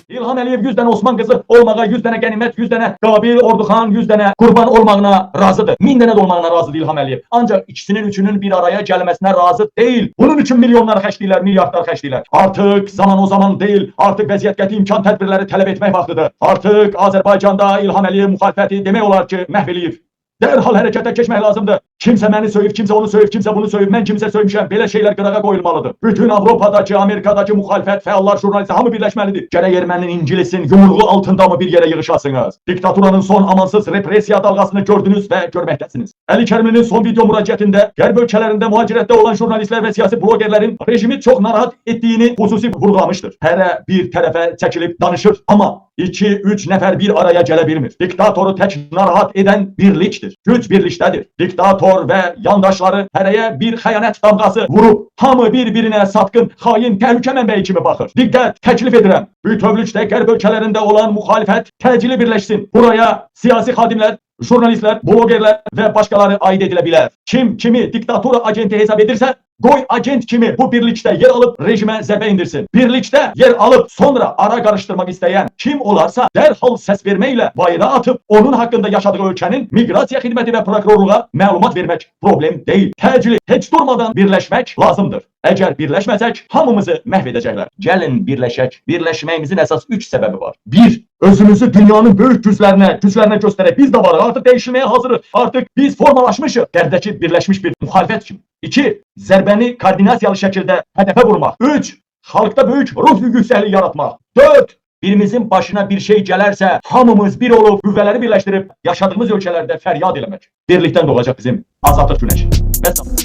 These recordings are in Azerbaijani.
İlham Əliyev 100 dənə Osman qızı olmağa, 100 dənə qənimət, 100 dənə Qabil, Orduxan, 100 dənə qurban olmağına razıdır. 1000 dənə də olmağına razıdır İlham Əliyev. Ancaq ikisinin üçünün bir araya gəlməsinə razı deyil. Bunun üçün milyonlar xərcləyirlər, milyardlar xərcləyirlər. Artıq zaman o zaman deyil, artıq vəziyyət qəti imkan tədbirləri tələb etmək vaxtıdır. Artıq Azərbaycanda İlham Əliyev müxalifəti demək olar ki, məhv eləyib. Dərhal hərəkətə keçmək lazımdır. Kimsə məni söyüb, kimsə onu söyüb, kimsə bunu söyüb, mən kimsə söymüşəm. Belə şeylər qırağa qoyulmalıdır. Bütün Avropadakı, Amerikadakı müxalifət, fəallar, jurnalistlər hamı birləşməlidir. Gərək erməninin İngilisin yumruğu altında mı bir yerə yığışasınız? Diktaturanın son amansız represiya dalğasını gördünüz və görməkdəsiniz. Əli Kərimlinin son video müraciətində Qərb ölkələrində mühacirətdə olan jurnalistlər və siyasi blogerlərin rejimi çox narahat etdiyini xüsusi vurğulamışdır. Hərə bir tərəfə çəkilib danışır, amma 2-3 nəfər bir araya gələ bilmir. Diktatoru tək narahat edən birlikdir. Güc birlikdədir. Diktator və yandaşları hərəyə bir xəyanət damğası vurub, hamı bir-birinə satqın, xain, təhlükə mənbəyi kimi baxır. Diqqət, təklif edirəm. Bütövlükdə Qərb ölkələrində olan müxalifət təcili birləşsin. Buraya siyasi xadimlər, jurnalistlər, blogerlər və başqaları aid edilə bilər. Kim kimi diktatura agenti hesab edirsə, qoy agent kimi bu birlikdə yer alıb rejimə zərbə indirsin. Birlikdə yer alıb sonra ara qarışdırmaq istəyən kim olarsa dərhal səs verməklə bayıra atıb onun haqqında yaşadığı ölkənin miqrasiya xidməti və prokurorluğa məlumat vermək problem deyil. Təcili, heç durmadan birləşmək lazımdır. Əgər birləşməsək, hamımızı məhv edəcəklər. Gəlin birləşək. Birləşməyimizin əsas 3 səbəbi var. 1. Özümüzü dünyanın böyük güclərinə göstərək. Biz də varıq, artıq dəyişilməyə hazırıq. Artıq biz formalaşmışıq. Qərbdəki birləşmiş bir müxalifət kimi. 2. Zərbəni koordinasiyalı şəkildə hədəfə vurmaq. 3. Xalqda böyük ruh yüksəkliyi yaratmaq. 4. Birimizin başına bir şey gələrsə, hamımız bir olub, qüvvələri birləşdirib, yaşadığımız ölkələrdə fəryad eləmək. Birlikdən doğacaq bizim azadlıq günəşi.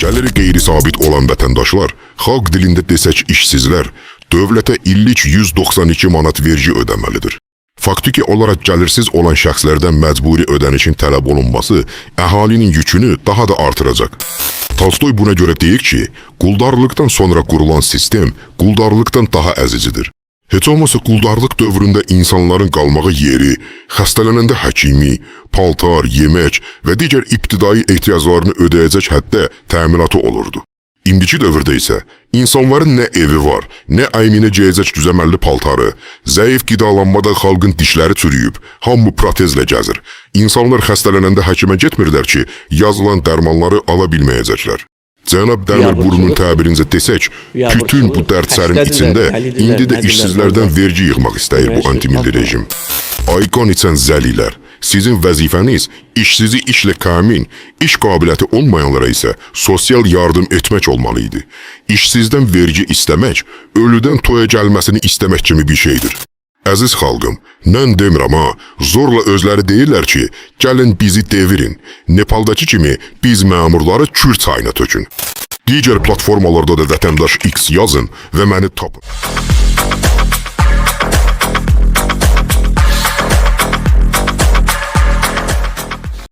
Gəliri qeyri-sabit olan vətəndaşlar, xalq dilində desək işsizlər, dövlətə illik 192 manat vergi ödəməlidir. Faktiki olaraq gəlirsiz olan şəxslərdən məcburi ödənişin tələb olunması əhalinin yükünü daha da artıracaq. Tolstoy buna görə deyir ki, quldarlıqdan sonra qurulan sistem quldarlıqdan daha əzicidir. Heç olmasa quldarlıq dövründə insanların qalmağı yeri, xəstələnəndə həkimi, paltar, yemək və digər ibtidai ehtiyaclarını ödəyəcək həddə təminatı olurdu. İndiki dövrdə isə insanların nə evi var, nə əyminə geyəcək düzəməlli paltarı, zəif qidalanmada xalqın dişləri çürüyüb, hamı protezlə gəzir. İnsanlar xəstələnəndə həkimə getmirlər ki, yazılan dərmanları ala bilməyəcəklər. Cənab Dəmirburunun təbirincə desək, bütün bu dərdlərin içində indi də işsizlərdən vergi yığmaq istəyir bu antimilli rejim. Ayqan içən zəlilər, sizin vəzifəniz işsizi işlə təmin, iş qabiliyyəti olmayanlara isə sosial yardım etmək olmalı idi. İşsizdən vergi istəmək, ölüdən toya gəlməsini istəmək kimi bir şeydir. Əziz xalqım, mən demirəm ha, zorla özləri deyirlər ki, gəlin bizi devirin. Nepaldakı kimi biz məmurları Kür çayına tökün. Digər platformalarda da vətəndaş X yazın və məni tapın.